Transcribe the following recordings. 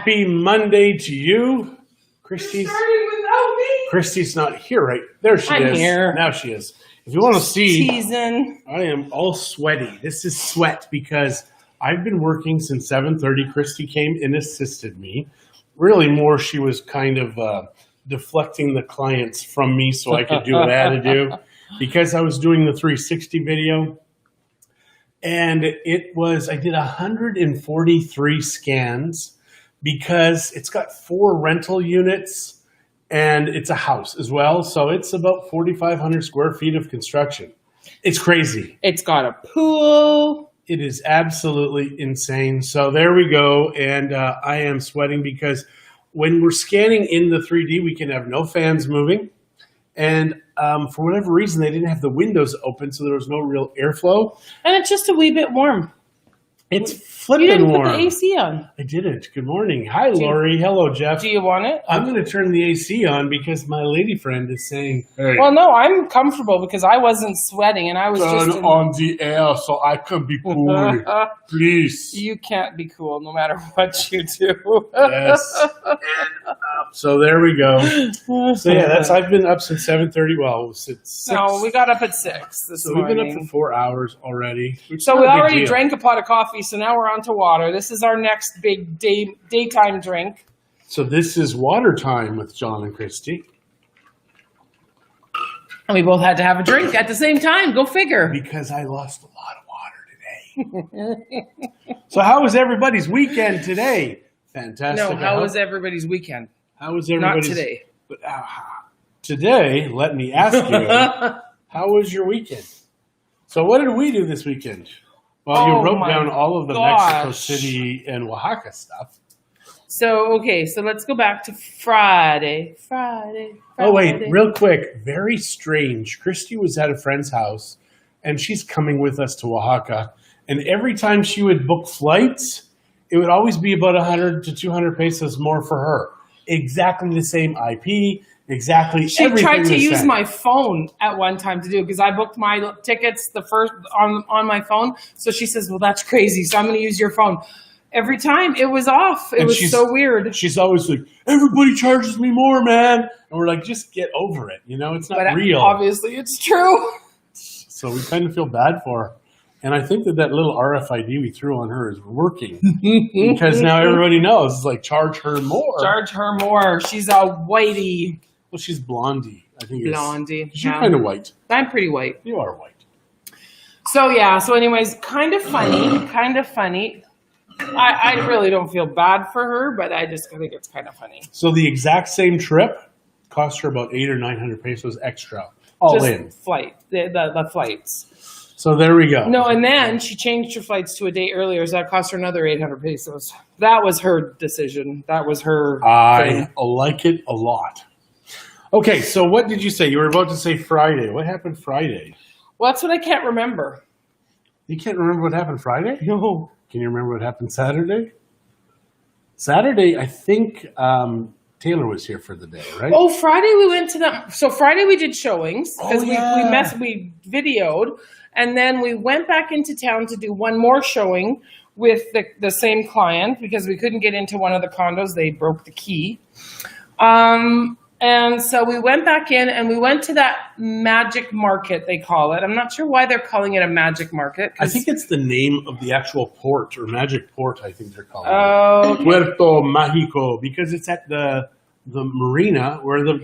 Happy Monday to you. Christie's starting without me? Christie's not here, right? There she I'm is. here. Now she is. If you want to see, Teasing. I am all sweaty. This is sweat because I've been working since 7:30. Christie came and assisted me. Really more, she was kind of deflecting the clients from me so I could do what I had to do because I was doing the 360 video. And I did 143 scans because it's got 4 rental units and it's a house as well. So it's about 4,500 square feet of construction. It's crazy. It's got a pool. It is absolutely insane. So there we go. And I am sweating because when we're scanning in the 3D, we can have no fans moving. And for whatever reason, they didn't have the windows open, so there was no real airflow. And it's just a wee bit warm. It's flipping warm. You didn't put the AC on. I didn't. Good morning. Hi, Lori. Hello, Jeff. Do you want it? I'm going to turn the AC on because my lady friend is saying, hey. Well, no, I'm comfortable because I wasn't sweating and I was Turn just on the air so I can be cool. Please. You can't be cool no matter what you do. Yes. So there we go. So yeah, I've been up since 7:30. Well, since 6. No, we got up at 6 this So morning. we've been up for 4 hours already. So we already drank a pot of coffee, so now we're on to water. This is our next big daytime drink. So this is water time with John and Christie. And we both had to have a drink at the same time. Go figure. Because I lost a lot of water today. So how was everybody's weekend today? Fantastic. No, how was everybody's weekend? How was everybody's? Not today. But, today, let me ask you, how was your weekend? So what did we do this weekend? Well, you wrote down all of the Mexico City and Oaxaca stuff. So, okay, so let's go back to Friday. Oh, wait, real quick. Very strange. Christie was at a friend's house, and she's coming with us to Oaxaca. And every time she would book flights, it would always be about 100 to 200 pesos more for her. Exactly the same IP, exactly She everything. tried to use my phone at one time to do it because I booked my tickets the first on my phone. So she says, well, that's crazy. So I'm going to use your phone. Every time it was off. It was so weird. She's always like, everybody charges me more, man. And we're like, just get over it. You know, it's not real. Obviously, it's true. So we kind of feel bad for her. And I think that little RFID we threw on her is working because now everybody knows. It's like, charge her more. Charge her more. She's a whitey. Well, she's blondie. I think Blondie. You're kind of white. I'm pretty white. You are white. So, yeah. So, anyways, kind of funny. I really don't feel bad for her, but I just think it's kind of funny. So the exact same trip cost her about 800 or 900 pesos extra. All in. Flight. The flights. So there we go. No, and then she changed her flights to a day earlier, so that cost her another 800 pesos. That was her decision. That was her thing. I like it a lot. Okay, so what did you say? You were about to say Friday. What happened Friday? Well, that's what I can't remember. You can't remember what happened Friday? No. Can you remember what happened Saturday? Saturday, I think Taylor was here for the day, right? Oh, Friday we went to the... So Friday we did showings because we videoed. And then we went back into town to do one more showing with the same client because we couldn't get into one of the condos. They broke the key. And so we went back in and we went to that magic market, they call it. I'm not sure why they're calling it a magic market. I think it's the name of the actual port or magic port, I think they're calling it. Puerto Mágico, because it's at the marina where the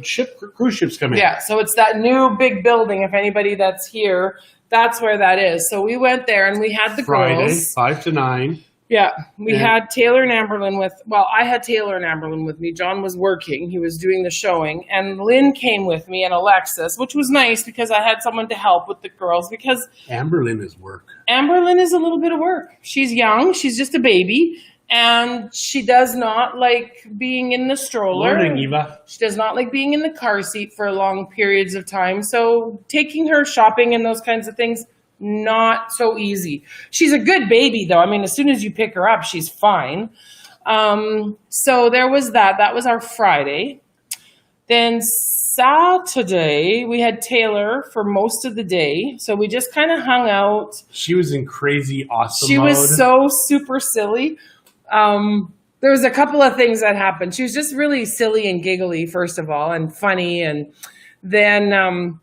cruise ships come in. Yeah, so it's that new big building. If anybody that's here, that's where that is. So we went there and we had the Friday, girls. 5 to 9. Yeah, we had Taylor and Amberlyn I had Taylor and Amberlyn with me. John was working. He was doing the showing. And Lynn came with me and Alexis, which was nice because I had someone to help with the girls because Amberlyn is work. Amberlyn is a little bit of work. She's young. She's just a baby. And she does not like being in the stroller. Morning, Eva. She does not like being in the car seat for long periods of time. So taking her shopping and those kinds of things, not so easy. She's a good baby, though. I mean, as soon as you pick her up, she's fine. So there was that. That was our Friday. Then Saturday, we had Taylor for most of the day. So we just kind of hung out. She was in crazy awesome She mode. was so super silly. there was a couple of things that happened. She was just really silly and giggly, first of all, and funny. And then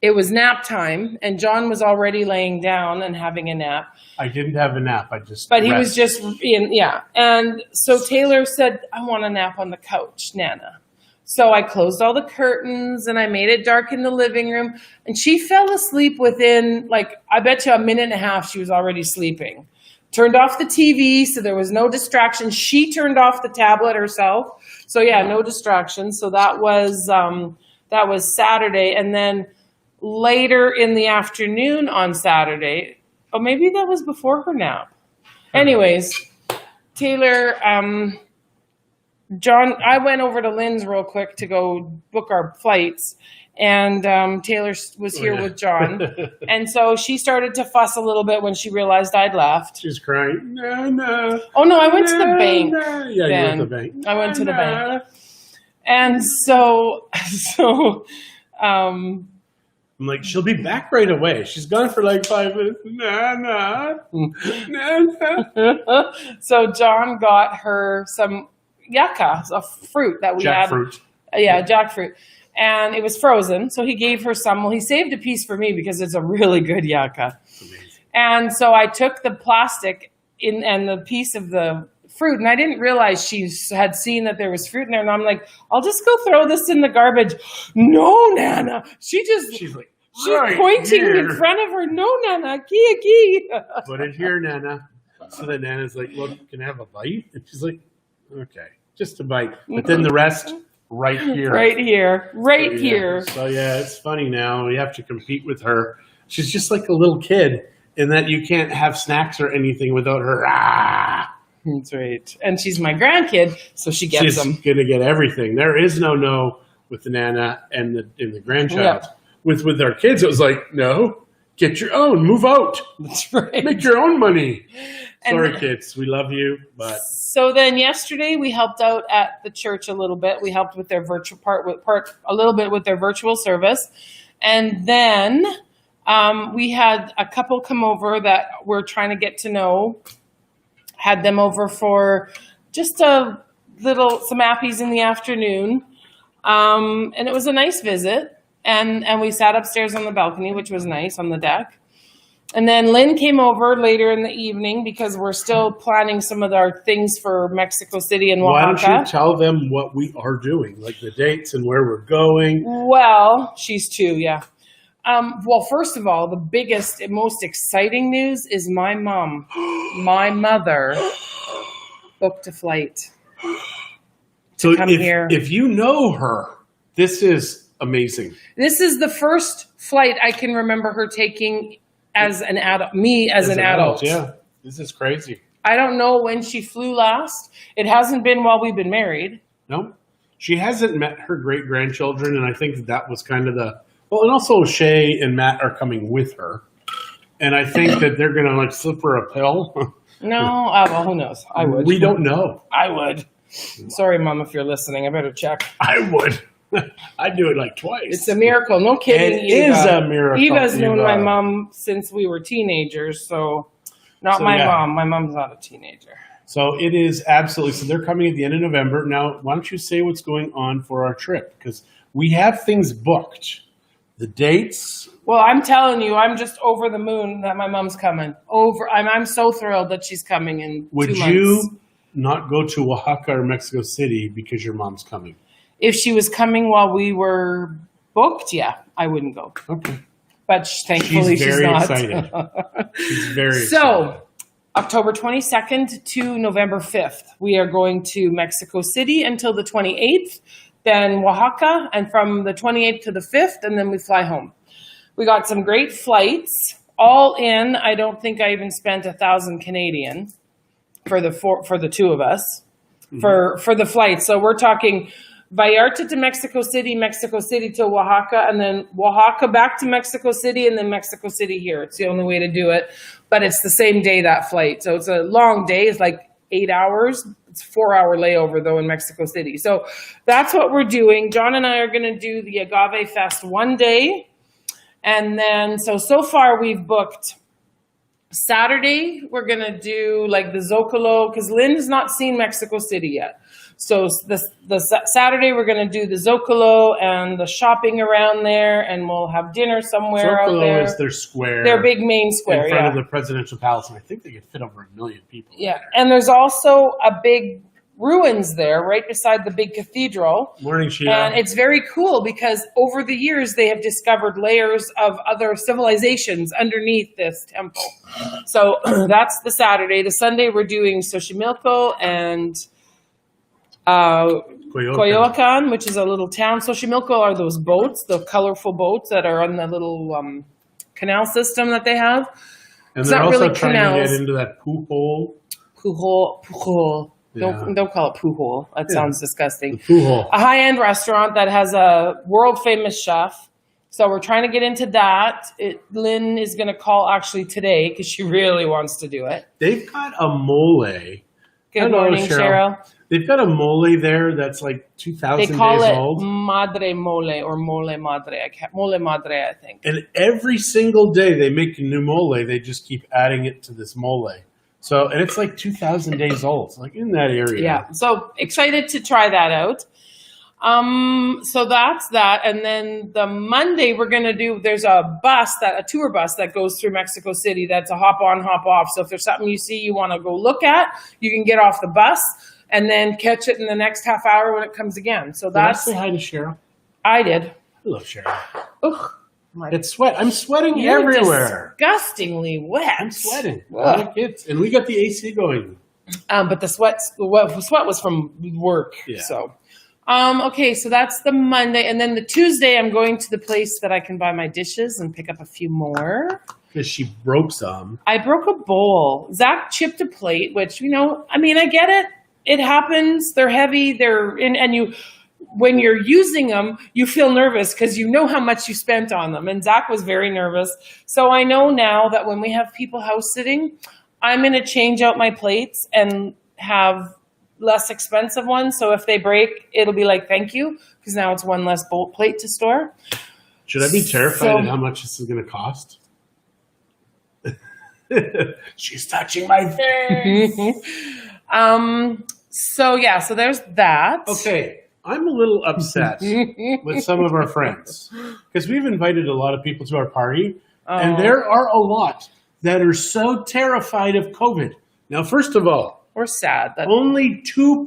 it was nap time, and John was already laying down and having a nap. I didn't have a nap. But he was just And so Taylor said, I want a nap on the couch, Nana. So I closed all the curtains and I made it dark in the living room. And she fell asleep within, like, I bet you a minute and a half, she was already sleeping. Turned off the TV, so there was no distraction. She turned off the tablet herself. So yeah, no distractions. So that was Saturday. And then later in the afternoon on Saturday, oh, maybe that was before her nap. Anyways, Taylor, John, I went over to Lynn's real quick to go book our flights, and Taylor was here with John. And so she started to fuss a little bit when she realized I'd left. She's crying. No. Oh, no, I went to the bank. No. Yeah, you went to the bank. I went to the bank. And so I'm like, she'll be back right away. She's gone for like 5 minutes. No. So John got her some yucca, a fruit that we had. Jackfruit. Yeah, jackfruit. And it was frozen. So he gave her some. Well, he saved a piece for me because it's a really good yucca. Amazing. And so I took the plastic and the piece of the fruit, and I didn't realize she had seen that there was fruit in there. And I'm like, I'll just go throw this in the garbage. No, Nana. She's like, she's pointing here. in front of her. No, Nana. Kia. Put it here, Nana. So then Nana's like, look, can I have a bite? And she's like, okay, just a bite. But then the rest right here. Right here. So yeah, it's funny now. We have to compete with her. She's just like a little kid in that you can't have snacks or anything without her. That's right. And she's my grandkid, so she gets them. She's going to get everything. There is no with the Nana and the grandchild. Yep. With our kids, it was like, no, get your own, move out. That's right. Make your own money. And Sorry, kids, we love you, but so then yesterday we helped out at the church a little bit. We helped with their virtual part a little bit with their virtual service, and then we had a couple come over that we're trying to get to know. Had them over for just some appies in the afternoon, and it was a nice visit. And we sat upstairs on the balcony, which was nice, on the deck. And then Lynn came over later in the evening because we're still planning some of our things for Mexico City and Oaxaca. Why don't you tell them what we are doing, like the dates and where we're going? Well, she's 2, yeah. Well, first of all, the biggest and most exciting news is my mother, booked a flight to come here. If you know her, this is amazing. This is the first flight I can remember her taking as an adult, as an adult. Yeah, this is crazy. I don't know when she flew last. It hasn't been while we've been married. No, she hasn't met her great-grandchildren, and I think that was kind of and also Shay and Matt are coming with her. And I think that they're going to like slip her a pill. No, well, who knows? I would. We don't know. I would. Sorry, Mom, if you're listening. I better check. I would. I'd do it like twice. It's a miracle. No kidding. It is a miracle. Eva's known my mom since we were teenagers, so my mom. My mom's not a teenager. So it is absolutely. So they're coming at the end of November. Now, why don't you say what's going on for our trip? Because we have things booked. The dates. Well, I'm telling you, I'm just over the moon that my mom's coming. I'm so thrilled that she's coming in 2 months. Would you not go to Oaxaca or Mexico City because your mom's coming? If she was coming while we were booked, yeah, I wouldn't go. Okay. But thankfully she's not. Excited. She's very excited. So, October 22nd to November 5th, we are going to Mexico City until the 28th, then Oaxaca, and from the 28th to the 5th, and then we fly home. We got some great flights. All in, I don't think I even spent 1,000 Canadian for the 2 of us for the flights. So we're talking Vallarta to Mexico City to Oaxaca, and then Oaxaca back to Mexico City, and then Mexico City here. It's the only way to do it, but it's the same day, that flight. So it's a long day. It's like 8 hours. It's a 4-hour layover, though, in Mexico City. So that's what we're doing. John and I are going to do the Agave Fest one day. And then, so far we've booked Saturday, we're going to do like the Zocalo, because Lynn has not seen Mexico City yet. So the Saturday, we're going to do the Zocalo and the shopping around there, and we'll have dinner somewhere out there. Zocalo is their square. Their big main square, in front of the presidential palace, and I think they could fit over 1 million people. Yeah, and there's also a big ruins there right beside the big cathedral. Morning, Sheila. And it's very cool because over the years they have discovered layers of other civilizations underneath this temple. So that's the Saturday. The Sunday we're doing Xochimilco and Coyoacan, which is a little town. Xochimilco are those boats, the colorful boats that are on the little canal system that they have. And it's they're not also really trying canals. to get into that poo-hole. Pujol. Yeah. Don't call it Pujol. That sounds disgusting. Pujol. A high-end restaurant that has a world-famous chef. So we're trying to get into that. Lynn is going to call actually today because she really wants to do it. They've got a mole. Good morning, Cheryl. They've got a mole there that's like 2,000 days old. They call it Madre Mole or Mole Madre. Mole Madre, I think. And every single day they make a new mole. They just keep adding it to this mole. So, and it's like 2,000 days old. It's like in that area. Yeah. So excited to try that out. So that's that. And then the Monday we're going to do, there's a tour bus that goes through Mexico City. That's a hop on, hop off. So if there's something you see you want to go look at, you can get off the bus and then catch it in the next half hour when it comes again. So that's. Did I say hi to Cheryl? I did. Hello, Cheryl. Ugh. It's sweat. I'm sweating You're everywhere. Disgustingly wet. I'm sweating. And we got the AC going. But the sweat was from work. Yeah. So, okay, so that's the Monday, and then the Tuesday I'm going to the place that I can buy my dishes and pick up a few more. Because she broke some. I broke a bowl. Zach chipped a plate, which I get it. It happens. They're heavy. When you're using them, you feel nervous because you know how much you spent on them. And Zach was very nervous. So I know now that when we have people house sitting, I'm going to change out my plates and have less expensive ones. So if they break, it'll be like, thank you, because now it's one less bolt plate to store. Should I be terrified at how much this is going to cost? She's touching my face. So there's that. Okay. I'm a little upset with some of our friends because we've invited a lot of people to our party, and there are a lot that are so terrified of COVID. Now, first of all, we're sad that only two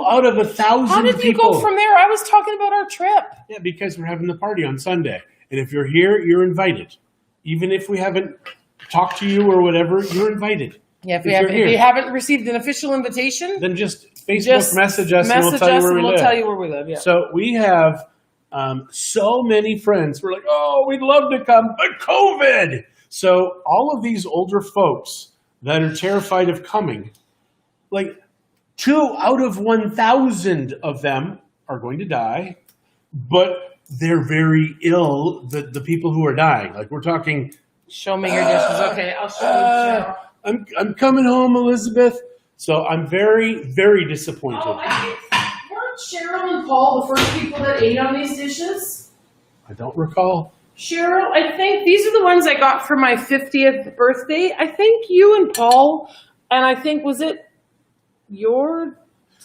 out of 1,000. How did you people go from there? I was talking about our trip. Yeah, because we're having the party on Sunday, and if you're here, you're invited. Even if we haven't talked to you or whatever, you're invited. Yeah, if you haven't received an official invitation, then just Facebook message us and we'll tell you where we live. Tell you where we live. Yeah. So we have so many friends. We're like, oh, we'd love to come, but COVID. So all of these older folks that are terrified of coming, like 2 out of 1,000 of them are going to die, but they're very ill. The people who are dying, like we're talking. Show me your dishes. Okay, I'll show you. I'm coming home, Elizabeth. So I'm very, very disappointed. Oh, weren't Cheryl and Paul the first people that ate on these dishes? I don't recall. Cheryl, I think these are the ones I got for my 50th birthday. I think you and Paul, and I think, was it your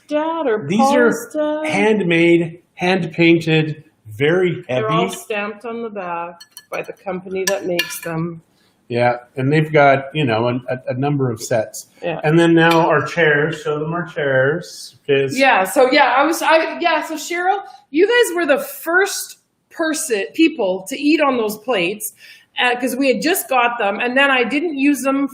dad or These Paul's are dad? handmade, hand-painted, very heavy. They're all stamped on the back by the company that makes them. Yeah, and they've got, a number of sets. Yeah. And then now our chairs, show them our chairs. So Cheryl, you guys were the first people to eat on those plates because we had just got them, and then I didn't use them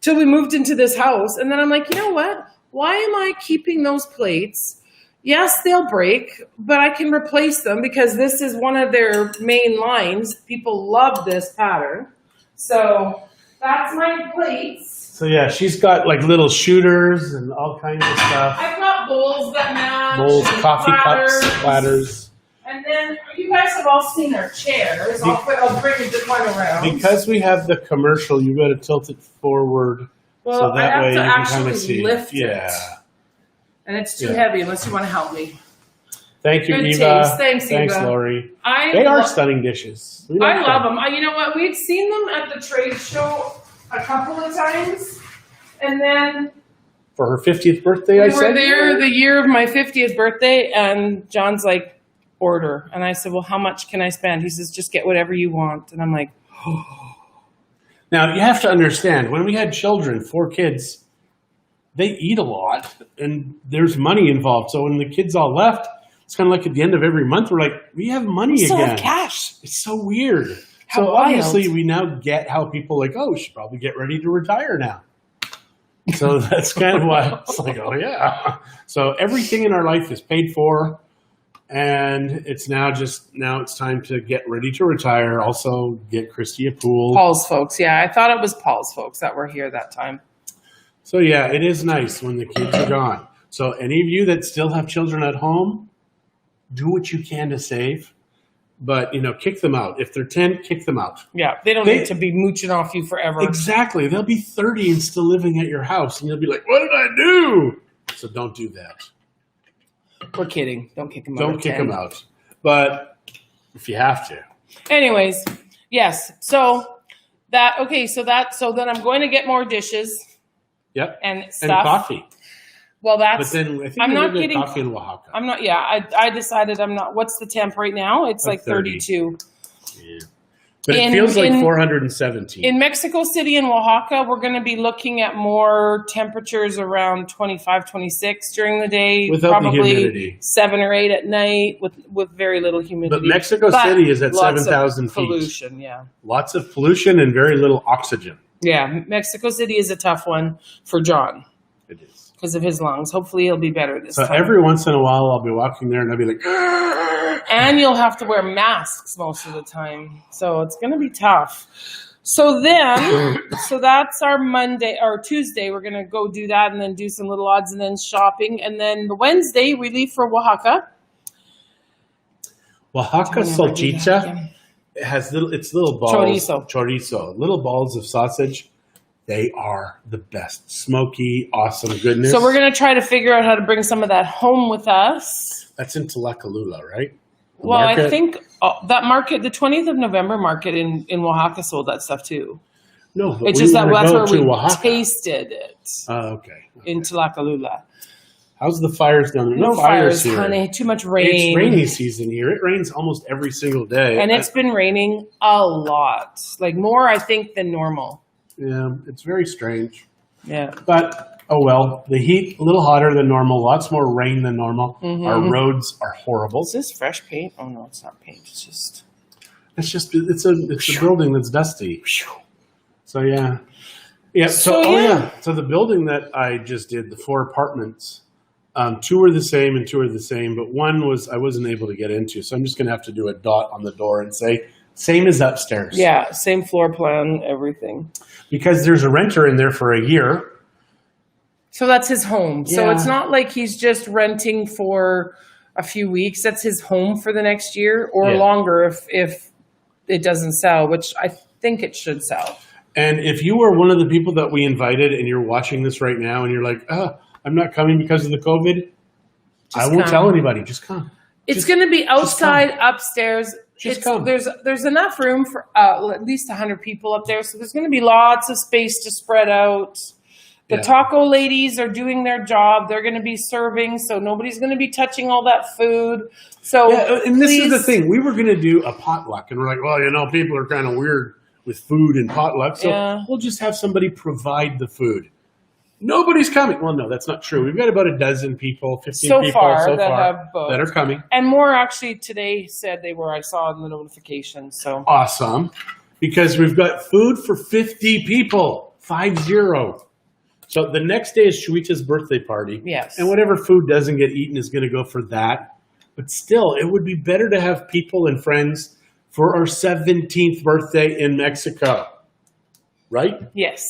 till we moved into this house. And then I'm like, you know what? Why am I keeping those plates? Yes, they'll break, but I can replace them because this is one of their main lines. People love this pattern. So that's my plates. So yeah, she's got like little shooters and all kinds of stuff. I've got bowls that match. Bowls, coffee cups, platters. And then you guys have all seen our chairs. I'll bring the one around. Because we have the commercial, you got to tilt it forward. Well, so that way you can kind of actually see. lift it. Yeah. And it's too heavy unless you want to help me. Thank you, Good Eva. taste. Thanks, Thanks, Eva. Lori. They are stunning dishes. We I like love them. You know what? We'd seen them at the trade show a couple of times, and then For her 50th birthday, we I were said. there the year of my 50th birthday, and John's like, order. And I said, well, how much can I spend? He says, just get whatever you want. And I'm like, Now, you have to understand, when we had children, 4 kids, they eat a lot, and there's money involved. So when the kids all left, it's kind of like at the end of every month, we're like, we have money still again. have cash. It's so weird. How so wild. obviously, we now get how people are like, oh, we should probably get ready to retire now. So that's kind of why it's like, oh, yeah. So everything in our life is paid for. And it's now it's time to get ready to retire. Also, get Christie a pool. Paul's folks. Yeah, I thought it was Paul's folks that were here that time. So, yeah, it is nice when the kids are gone. So any of you that still have children at home, do what you can to save. But, kick them out. If they're 10, kick them out. Yeah, they don't need to be mooching off you forever. Exactly. They'll be 30 and still living at your house. And you'll be like, what did I do? So don't do that. We're kidding. Don't kick them out. Don't kick them out. But if you have to. Anyways, yes. So then I'm going to get more dishes. Yep. And stuff. And coffee. Well, But then I think I'm you're not going to get getting coffee in Oaxaca. I'm not. Yeah, I decided I'm not. What's the temp right now? It's like 32. Yeah. But it feels like 417. In Mexico City and Oaxaca, we're going to be looking at more temperatures around 25, 26 during the day. Without probably the humidity. 7 or 8 at night with very little humidity. But Mexico City is at 7,000 feet. Pollution, yeah. Lots of pollution and very little oxygen. Yeah, Mexico City is a tough one for John. It is. Because of his lungs. Hopefully he'll be better this time. So every once in a while, I'll be walking there and I'll be like, and you'll have to wear masks most of the time. So it's going to be tough. So that's our Monday or Tuesday. We're going to go do that and then do some little odds and ends shopping. And then the Wednesday, we leave for Oaxaca. Oaxaca salchicha. It has little balls. Chorizo. Little balls of sausage. They are the best. Smoky, awesome goodness. So we're going to try to figure out how to bring some of that home with us. That's in Tlacolula, right? Well, I think that market, the 20th of November market in Oaxaca sold that stuff too. No, but it's just that's where we Oaxaca. tasted it. Okay. In Tlacolula. How's the fires down there? No fires, here. honey. Too much rain. It's rainy season here. It rains almost every single day. And it's been raining a lot. Like more, I think, than normal. Yeah, it's very strange. Yeah. But, oh well, the heat, a little hotter than normal, lots more rain than normal. Mm-hmm. Our roads are horrible. Is this fresh paint? Oh, no, it's not paint. It's a building that's dusty. So, yeah. Yeah, so the building that I just did, the 4 apartments, 2 are the same and 2 are the same, but one I wasn't able to get into. So I'm just going to have to do a dot on the door and say, same as upstairs. Yeah, same floor plan, everything. Because there's a renter in there for a year. So that's his home. Yeah. So it's not like he's just renting for a few weeks. That's his home for the next year or longer if it doesn't sell, which I think it should sell. And if you were one of the people that we invited and you're watching this right now and you're like, I'm not coming because of the COVID, I won't tell anybody. Just come. It's going to be outside, upstairs. Come. There's enough room for at least 100 people up there. So there's going to be lots of space to spread out. The taco ladies are doing their job. They're going to be serving. So nobody's going to be touching all that food. So and this is the thing. We were going to do a potluck. And we're like, well, people are kind of weird with food and potluck. So we'll just have somebody provide the food. Nobody's coming. Well, no, that's not true. We've got about a dozen people, 15 people that are coming. And more actually today said they were. I saw in the notification. So awesome. Because we've got food for 50 people. 50. So the next day is Shuita's birthday party. Yes. And whatever food doesn't get eaten is going to go for that. But still, it would be better to have people and friends for our 17th birthday in Mexico. Right? Yes.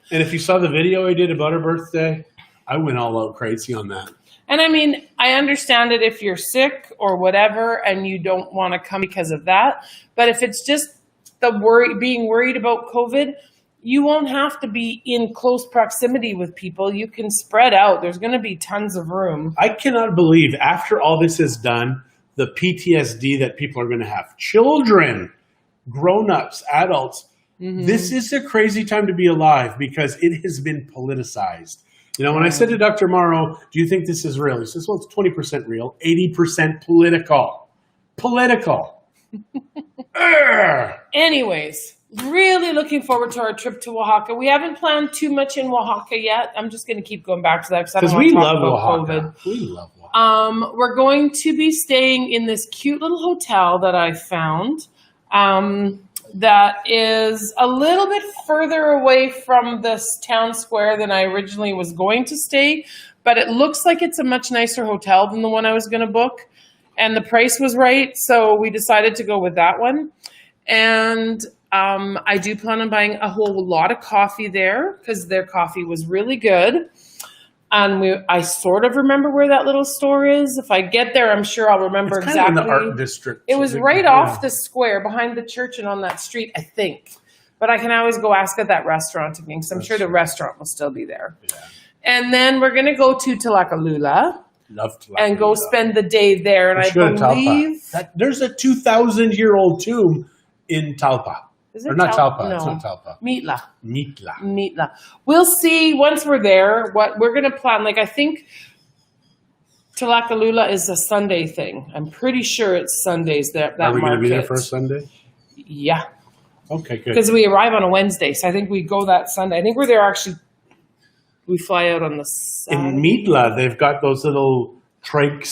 And if you saw the video I did about her birthday, I went all out crazy on that. And I mean, I understand it if you're sick or whatever and you don't want to come because of that. But if it's just being worried about COVID, you won't have to be in close proximity with people. You can spread out. There's going to be tons of room. I cannot believe after all this is done the PTSD that people are going to have. Children, grown-ups, adults. This is a crazy time to be alive because it has been politicized. You know, when I said to Dr. Morrow, do you think this is real? He says, well, it's 20% real, 80% political. Political. Anyways, really looking forward to our trip to Oaxaca. We haven't planned too much in Oaxaca yet. I'm just going to keep going back to that because we love Oaxaca. We love Oaxaca. We're going to be staying in this cute little hotel that I found that is a little bit further away from this town square than I originally was going to stay, but it looks like it's a much nicer hotel than the one I was going to book, and the price was right, so we decided to go with that one. And I do plan on buying a whole lot of coffee there because their coffee was really good. And I sort of remember where that little store is. If I get there, I'm sure I'll remember it's exactly. In the art district. It was right off the square behind the church and on that street, I think. But I can always go ask at that restaurant again because I'm sure the restaurant will still be there. Yeah. And then we're going to go to Tlacolula. Love Tlacolula. And go spend the day there. And I believe there's a 2,000-year-old tomb in Talpa. Is it or not Talpa? No. It's not Talpa. Mitla. We'll see once we're there what we're going to plan. Like, I think Tlacolula is a Sunday thing. I'm pretty sure it's Sundays that Are we going to be there market. for a Sunday? Yeah. Okay, good. Because we arrive on a Wednesday, so I think we go that Sunday. I think we're there actually. We fly out on the Saturday. In Mitla, they've got those little trike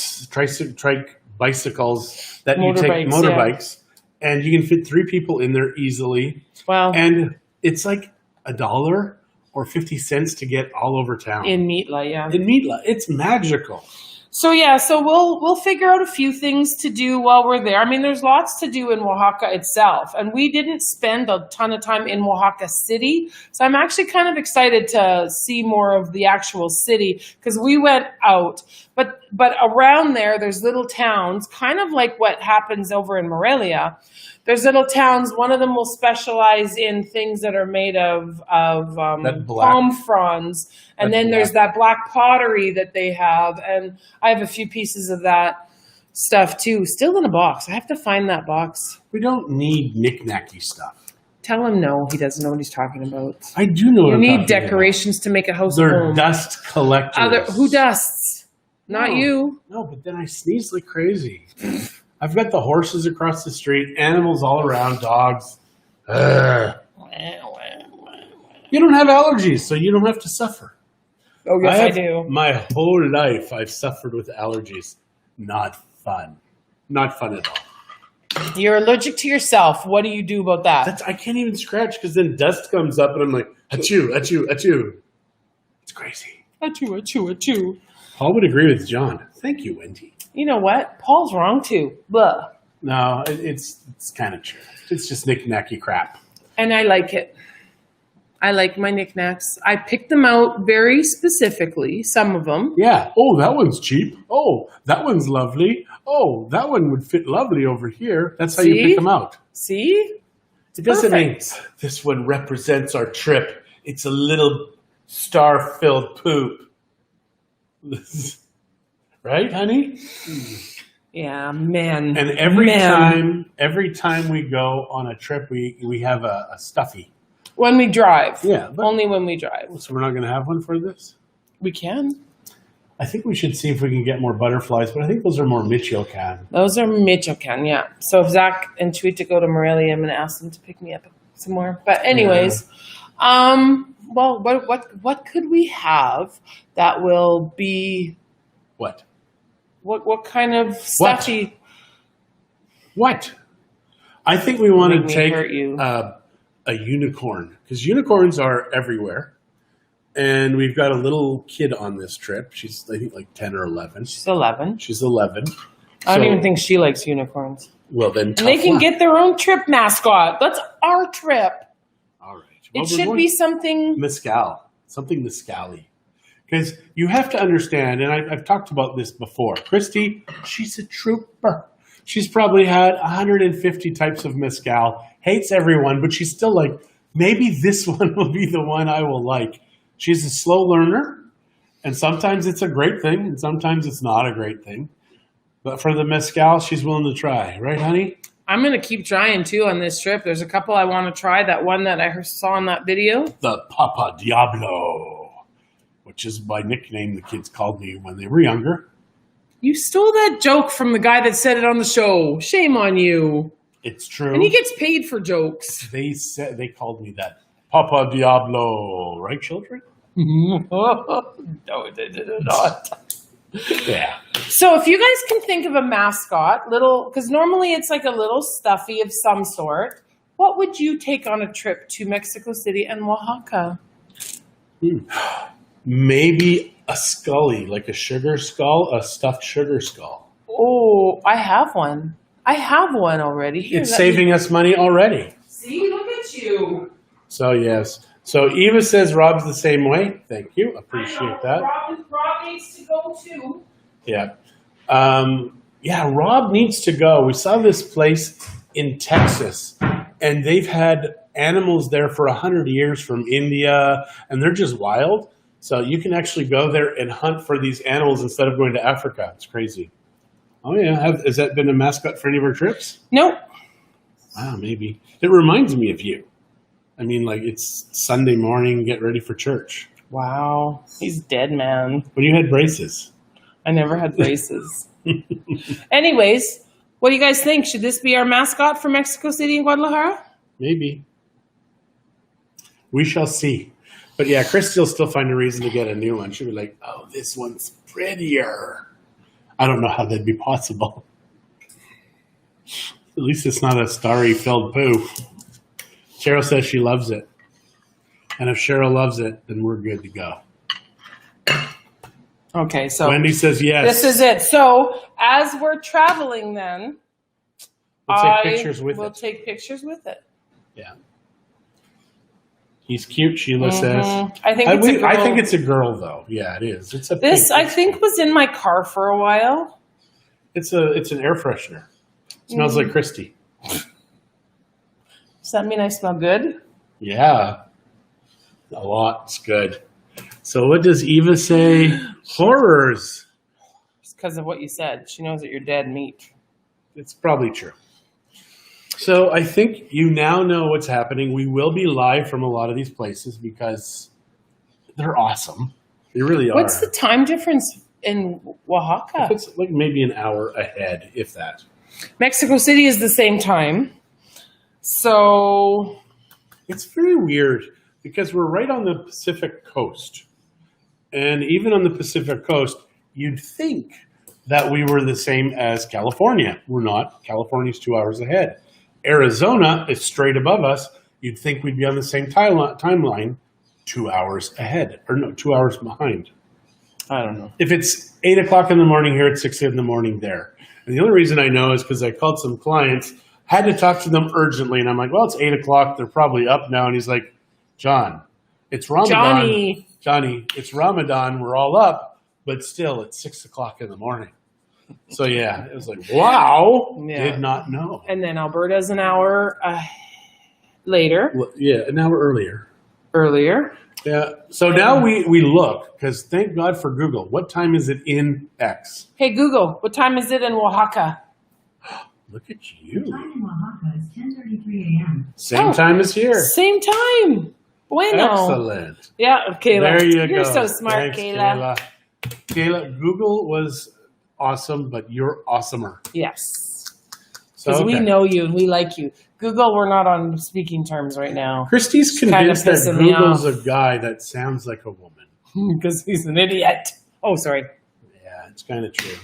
bicycles that you take, motorbikes. Yeah. And you can fit 3 people in there easily. Wow. And it's like $1 or 50 cents to get all over town. In Mitla, yeah. In Mitla. It's magical. So we'll figure out a few things to do while we're there. I mean, there's lots to do in Oaxaca itself. And we didn't spend a ton of time in Oaxaca City. So I'm actually kind of excited to see more of the actual city because we went out. But around there's little towns, kind of like what happens over in Morelia. There's little towns. One of them will specialize in things that are made of palm fronds. And then there's that black pottery that they have. And I have a few pieces of that stuff too. Still in a box. I have to find that box. We don't need knick-knacky stuff. Tell him no. He doesn't know what he's talking about. I do know what I'm talking about. You need decorations to make a house They're home. dust collectors. Who dusts? Not you. No, but then I sneeze like crazy. I've got the horses across the street, animals all around, dogs. You don't have allergies, so you don't have to suffer. Oh, yes, I do. My whole life, I've suffered with allergies. Not fun. Not fun at all. You're allergic to yourself. What do you do about that? I can't even scratch because then dust comes up and I'm like, achoo, achoo, achoo. It's crazy. Achoo, achoo, achoo. Paul would agree with John. Thank you, Wendy. You know what? Paul's wrong too. Blah. No, it's kind of true. It's just knick-knacky crap. And I like it. I like my knickknacks. I picked them out very specifically, some of them. Yeah. Oh, that one's cheap. Oh, that one's lovely. Oh, that one would fit lovely over here. That's how you pick them out. See? It doesn't mean this one represents our trip. It's a little star-filled poop. Right, honey? Yeah, man. And every time we go on a trip, we have a stuffy. When we drive. Yeah. Only when we drive. So we're not going to have one for this? We can. I think we should see if we can get more butterflies, but I think those are more Michoacan. Those are Michoacan, yeah. So if Zach and Chuita go to Morelia, I'm going to ask them to pick me up some more. But anyways, well, what could we have that will be... What? What kind of stuffy... What? I think we want to take a unicorn, because unicorns are everywhere. And we've got a little kid on this trip. She's, I think, like 10 or 11. She's 11. She's 11. I don't even think she likes unicorns. Well, then and they can get their own trip mascot. That's our trip. All right. Well, it should be something... Mescal. Something mescal-y. Because you have to understand, and I've talked about this before. Christie, she's a trooper. She's probably had 150 types of mezcal. Hates everyone, but she's still like, maybe this one will be the one I will like. She's a slow learner, and sometimes it's a great thing, and sometimes it's not a great thing. But for the mezcal, she's willing to try. Right, honey? I'm going to keep trying, too, on this trip. There's a couple I want to try. That one that I saw in that video. The Papa Diablo, which is my nickname the kids called me when they were younger. You stole that joke from the guy that said it on the show. Shame on you. It's true. And he gets paid for jokes. They called me that. Papa Diablo. Right, children? No, they did not. Yeah. So if you guys can think of a mascot, because normally it's like a little stuffy of some sort, what would you take on a trip to Mexico City and Oaxaca? Maybe a scully, like a sugar skull, a stuffed sugar skull. Oh, I have one. I have one already. Here, It's saving us money already. See, look at you. So, yes. So, Eva says Rob's the same way. Thank you. Appreciate that. Rob needs to go too. Yeah. Rob needs to go. We saw this place in Texas, and they've had animals there for 100 years from India, and they're just wild. So you can actually go there and hunt for these animals instead of going to Africa. It's crazy. Oh, yeah. Has that been a mascot for any of our trips? Nope. Wow, maybe. It reminds me of you. I mean, like, it's Sunday morning, get ready for church. Wow. He's dead, man. When you had braces. I never had braces. Anyways, what do you guys think? Should this be our mascot for Mexico City and Guadalajara? Maybe. We shall see. But yeah, Christie will still find a reason to get a new one. She'll be like, oh, this one's prettier. I don't know how that'd be possible. At least it's not a starry-filled poo. Cheryl says she loves it. And if Cheryl loves it, then we're good to go. Okay, so Wendy says yes. This is it. So as we're traveling then, We'll take pictures with we'll it. take pictures with it. Yeah. He's cute, Sheila says. I think it's a girl. I think it's a girl, though. Yeah, it is. It's a This, pink. I think, was in my car for a while. It's an air freshener. It smells like Christie. Does that mean I smell good? Yeah. A lot. It's good. So what does Eva say? Horrors. It's because of what you said. She knows that you're dead meat. It's probably true. So I think you now know what's happening. We will be live from a lot of these places because they're awesome. They really are. What's the time difference in Oaxaca? It's like maybe an hour ahead, if that. Mexico City is the same time. So It's very weird because we're right on the Pacific coast. And even on the Pacific coast, you'd think that we were the same as California. We're not. California's 2 hours ahead. Arizona is straight above us. You'd think we'd be on the same timeline 2 hours ahead. Or no, 2 hours behind. I don't know. If it's 8 o'clock in the morning here, it's 6 in the morning there. And the only reason I know is because I called some clients, had to talk to them urgently. And I'm like, well, it's 8 o'clock. They're probably up now. And he's like, John, it's Ramadan. Johnny, it's Ramadan. We're all up. But still, it's 6 o'clock in the morning. So, yeah, it was like, wow. Yeah. Did not know. And then Alberta's an hour later. Well, yeah, an hour earlier. Earlier. Yeah. So now we look, because thank God for Google. What time is it in X? Hey, Google, what time is it in Oaxaca? Look at you. Time in Oaxaca is 10:33 a.m. Same time as here. Same time. Bueno. Excellent. Yeah, Kayla. There you You're go. so smart, Thanks, Kayla. Kayla, Google was awesome, but you're awesomer. Yes. So, Because we okay. know you and we like you. Google, we're not on speaking terms right now. Christie's Kind of convinced that pissing me Google's off. a guy that sounds like a woman. Because he's an idiot. Oh, sorry. Yeah, it's kind of true.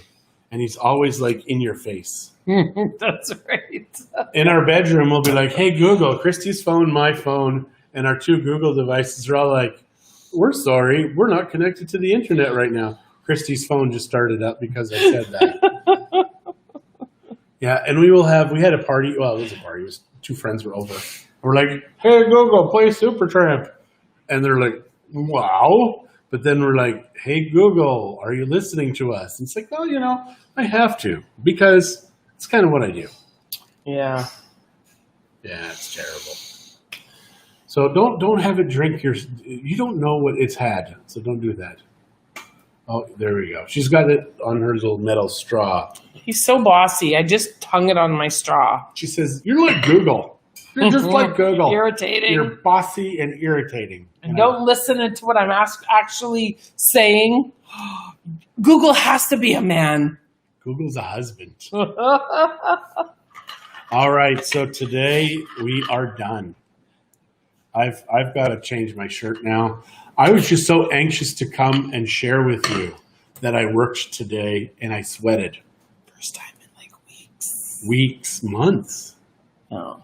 And he's always like in your face. That's right. In our bedroom, we'll be like, hey, Google, Christie's phone, my phone, and our two Google devices are all like, we're sorry, we're not connected to the internet right now. Christie's phone just started up because I said that. Yeah, and we had a party. Well, it was a party. It was two friends were over. We're like, hey, Google, play Supertramp. And they're like, wow. But then we're like, hey, Google, are you listening to us? And it's like, well, I have to because it's kind of what I do. Yeah. Yeah, it's terrible. So don't have it drink you don't know what it's had, so don't do that. Oh, there we go. She's got it on her little metal straw. He's so bossy. I just hung it on my straw. She says, "You're like Google. You're just like Google. Irritating. You're bossy and irritating." And don't listen to what I'm actually saying. Google has to be a man. Google's a husband. All right, so today we are done. I've got to change my shirt now. I was just so anxious to come and share with you that I worked today and I sweated. First time in like weeks. Weeks, months. No.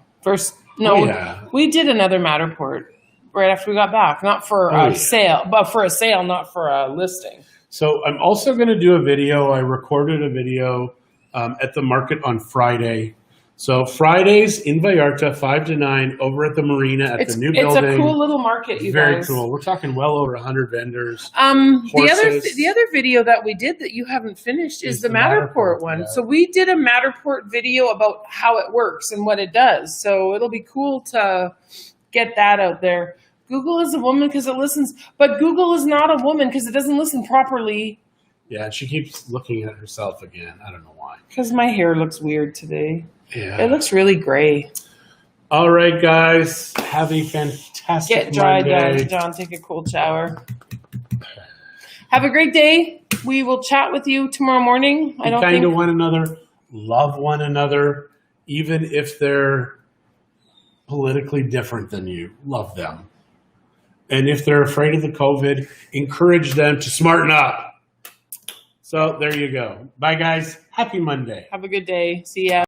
We did another Matterport right after we got back. Not for a sale, but for a sale, not for a listing. So I'm also going to do a video. I recorded a video at the market on Friday. So Fridays in Vallarta, 5 to 9, over at the marina at the new building. It's a cool little market, you Very guys. Very cool. We're talking well over 100 vendors. The other video that we did that you haven't finished is the Matterport one. Yeah. So we did a Matterport video about how it works and what it does. So it'll be cool to get that out there. Google is a woman because it listens, but Google is not a woman because it doesn't listen properly. Yeah, and she keeps looking at herself again. I don't know why. Because my hair looks weird today. Yeah. It looks really gray. All right, guys. Have a fantastic Get dried Monday. down, John. Take a cold shower. Have a great day. We will chat with you tomorrow morning. Be kind to one another. Love one another. Even if they're politically different than you. Love them. And if they're afraid of the COVID, encourage them to smarten up. So there you go. Bye, guys. Happy Monday. Have a good day. See ya.